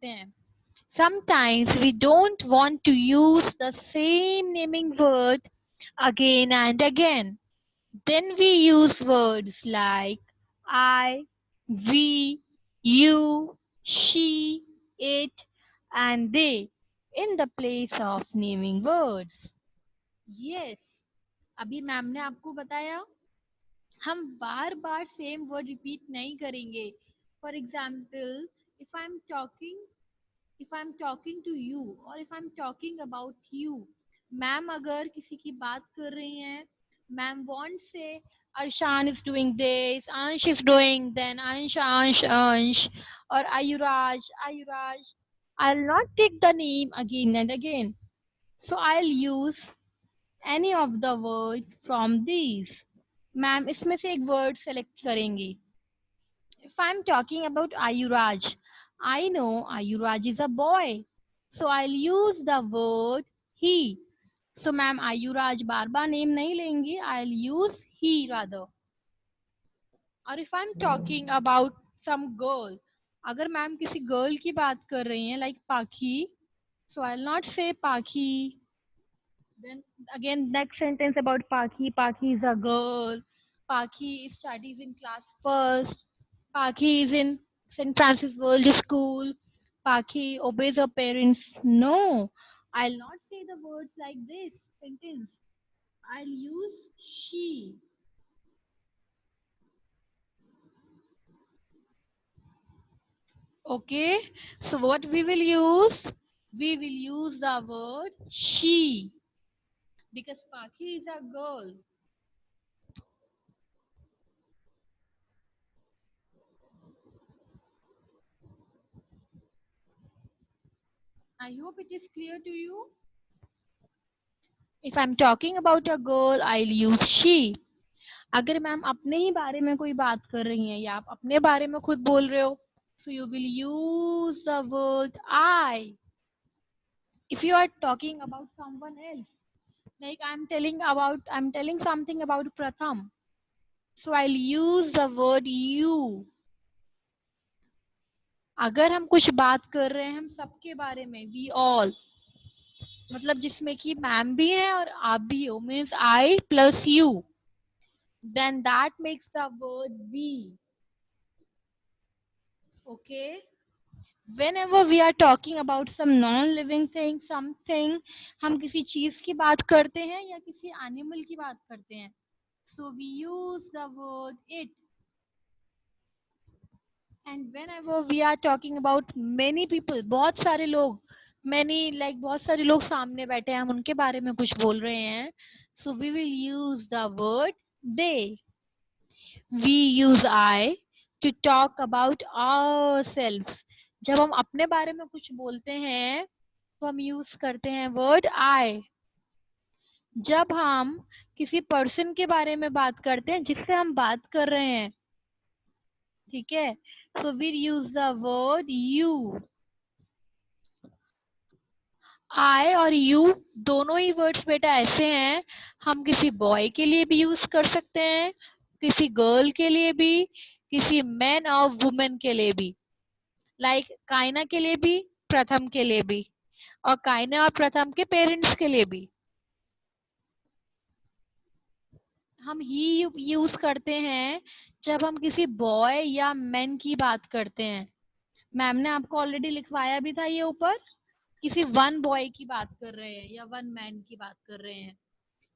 करते हैं. Sometimes we don't want to use the same naming word again and again. Then we use words like I, we, you, she, it, and they in the place of naming words. Yes, अभी ma'am ने आपको बताया हम बार बार same word repeat नहीं करेंगे. For example, if I am talking if I'm talking to you or if I'm talking about you, ma'am अगर किसी की बात कर रही हैं, ma'am won't say Arshan is doing this, Ansh is doing, then Ansh, or Ayuraj. I'll not take the name again and again. So I'll use any of the words from these. Ma'am इसमें से एक word select करेंगी. If I'm talking about Ayuraj, I know Ayuraj is a boy. So I'll use the word he. So ma'am, Ayuraj bar bar name नहीं लेंगी. I'll use he rather. और if I'm talking about some girl, अगर ma'am किसी girl की बात कर रही हैं like Pakhi, so I'll not say Pakhi. Then again next sentence about Pakhi. Pakhi is a girl. Pakhi studies in class first. Pakhi is in St. Francis World School. Pakhi obeys her parents. No, I'll not say the words like this sentence. I'll use she. Okay, so what we will use? We will use the word she because Pakhi is a girl. I hope it is clear to you. If I'm talking about a girl, I'll use she. अगर ma'am अपने ही बारे में कोई बात कर रही हैं या आप अपने बारे में खुद बोल रहे हो, so you will use the word I. If you are talking about someone else, like I'm telling something about Pratham, so I'll use the word you. अगर हम कुछ बात कर रहे हैं हम सबके बारे में, we all, मतलब जिसमें कि मैम भी है और आप भी हो, means I plus you, then that makes the word we. Okay, whenever we are talking about some non-living thing, something, हम किसी चीज की बात करते हैं या किसी एनिमल की बात करते हैं, so we use the word it. And whenever we are talking about many people, बहुत सारे लोग, many like बहुत सारे लोग सामने बैठे हैं, हम उनके बारे में कुछ बोल रहे हैं, so we will use the word they. We use I to talk about ourselves. जब हम अपने बारे में कुछ बोलते हैं तो हम यूज करते हैं वर्ड I. जब हम किसी पर्सन के बारे में बात करते हैं जिससे हम बात कर रहे हैं, ठीक है, so we use the word you. I और you दोनों ही वर्ड्स बेटा ऐसे हैं, हम किसी बॉय के लिए भी यूज कर सकते हैं, किसी गर्ल के लिए भी, किसी मैन और वुमेन के लिए भी, लाइक कायना के लिए भी, प्रथम के लिए भी, और कायना और प्रथम के पेरेंट्स के लिए भी. हम ही यूज करते हैं जब हम किसी बॉय या मैन की बात करते हैं. मैम ने आपको ऑलरेडी लिखवाया भी था ये ऊपर, किसी वन बॉय की बात कर रहे हैं या वन मैन की बात कर रहे हैं.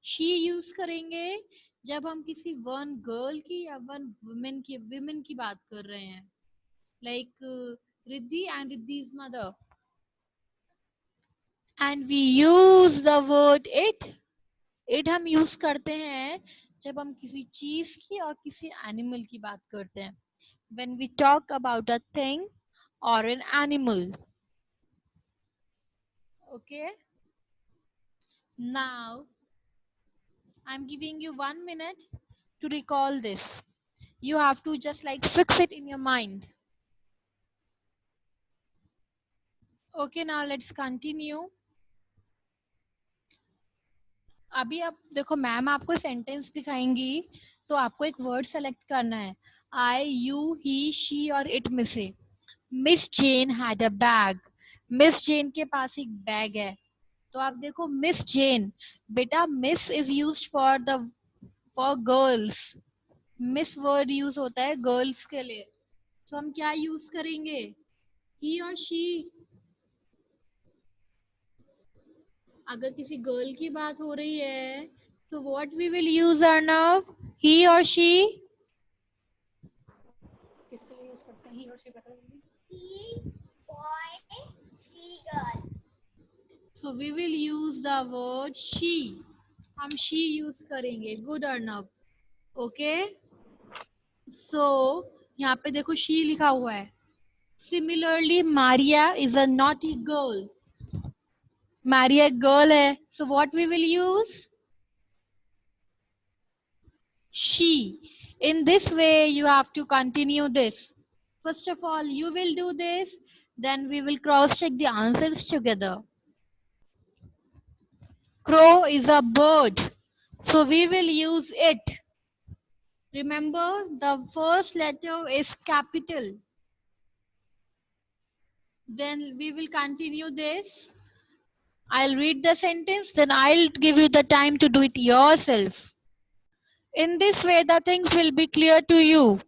शी यूज करेंगे जब हम किसी वन गर्ल की या वन विमेन की बात कर रहे हैं, like Riddhi and Riddhi's mother. And we use the word it. It हम यूज करते हैं जब हम किसी चीज की और किसी एनिमल की बात करते हैं, when we talk about a thing or an animal. Okay, now I'm giving you 1 minute to recall this. You have to just like fix it in your mind. Okay, now let's continue. अभी आप देखो ma'am आपको sentence दिखाएंगी तो आपको एक word select करना है, I, you, he, she और इट में से. Miss Jane had a bag. Miss Jane के पास एक बैग है. तो आप देखो मिस जेन, बेटा miss is used for girls. Miss word use होता है गर्ल्स के लिए. तो हम क्या यूज करेंगे? ही और शी. अगर किसी गर्ल की बात हो रही है तो what we will use Arnav? He और शी. किसके लिए यूज करते हैं ही और शी? बता दीजिए. He boy, she girl. So we will use the word she. हम शी यूज करेंगे. गुड अर्नव. ओके. सो यहाँ पे देखो शी लिखा हुआ है. Similarly Maria is a naughty girl. Maria एक गर्ल है. So what we will use? she. In this way, you have to continue this. First of all, you will do this, then we will cross check the answers together. Crow is a bird, so we will use it. Remember, the first letter is capital. Then we will continue this. I'll read the sentence, then I'll give you the time to do it yourself. In this way, the things will be clear to you.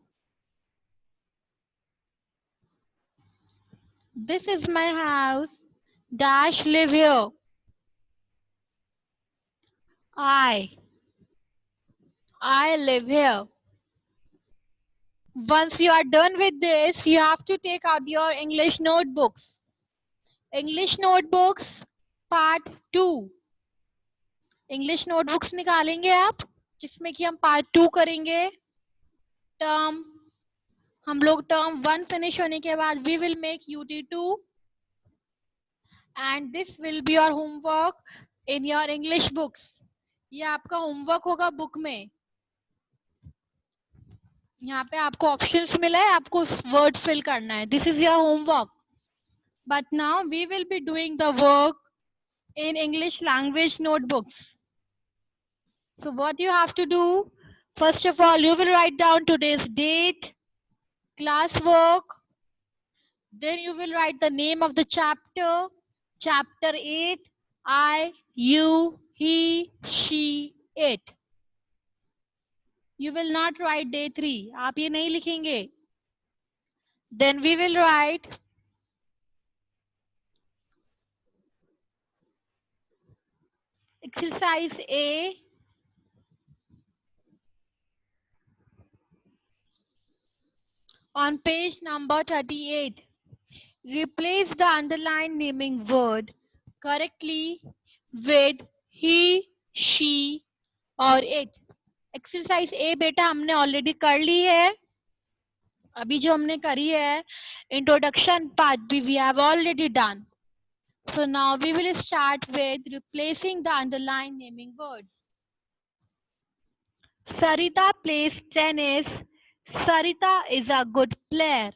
This is my house. Dash live here. I live here. Once you are done with this, you have to take out your English notebooks. English notebooks part 2. English notebooks निकालेंगे आप, जिसमें कि हम part 2 करेंगे. Term हम लोग term 1 finish होने के बाद we will make UT2 and this will be your homework in your English books. ये आपका होमवर्क होगा बुक में. यहाँ पे आपको ऑप्शंस मिला है, आपको वर्ड फिल करना है. This is your homework. But now we will be doing the work in English language notebooks. So what you have to do, first of all, you will write down today's date, class work, then you will write the name of the chapter, chapter 8, I, you, he, she, it. You will not write day 3. आप ये नहीं लिखेंगे. Then we will write exercise A. On page number 38, replace the underlined naming word correctly with he, she और it. Exercise ए बेटा हमने already कर ली है. अभी जो हमने करी है इंट्रोडक्शन पार्ट भी we have already done. So now we will start with replacing the underlined naming words. Sarita plays tennis. Sarita is a good player.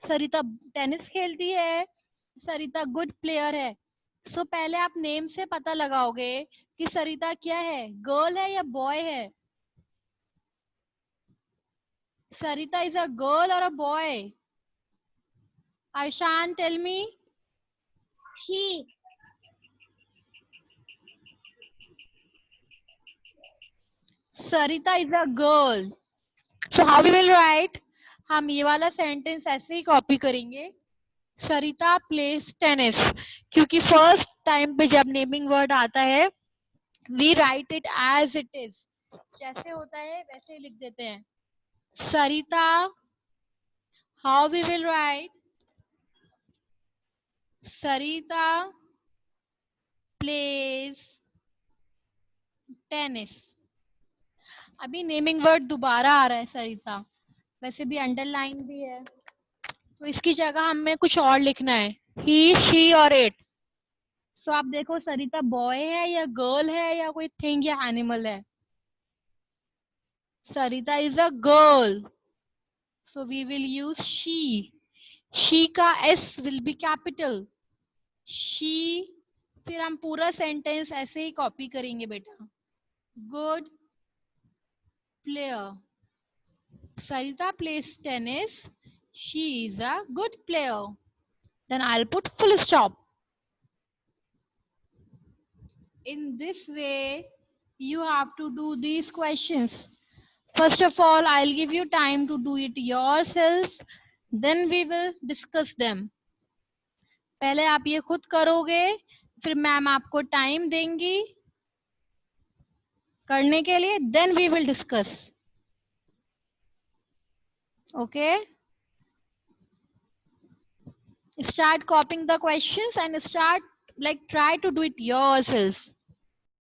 Sarita tennis खेलती है. सरिता गुड प्लेयर है. सो पहले आप नेम से पता लगाओगे कि सरिता क्या है, गर्ल है या बॉय है. सरिता इज अ गर्ल और a boy? Ayshan tell me. She. Sarita is a girl. So how we will write? हम ये वाला सेंटेंस ऐसे ही कॉपी करेंगे. Sarita plays tennis. क्योंकि फर्स्ट टाइम पे जब नेमिंग वर्ड आता है we write it as it is. जैसे होता है वैसे ही लिख देते हैं. Sarita, how we will write? Sarita plays tennis. अभी नेमिंग वर्ड दोबारा आ रहा है सरिता. वैसे भी अंडरलाइन भी है, तो इसकी जगह हमें कुछ और लिखना है. ही, शी और इट. सो आप देखो सरिता बॉय है या गर्ल है या कोई थिंग या एनिमल है. Sarita is a girl, so we will use she. She का S will be capital. She. फिर हम पूरा सेंटेंस ऐसे ही कॉपी करेंगे बेटा. Good player. Sarita plays tennis. she is a good player. Then I'll put full stop. In this way, you have to do these questions. First of all, I'll give you time to do it yourselves. Then we will discuss them. पहले आप ये खुद करोगे, फिर ma'am आपको time देंगी करने के लिए. Then we will discuss. Okay? Start copying the questions and start try to do it yourself.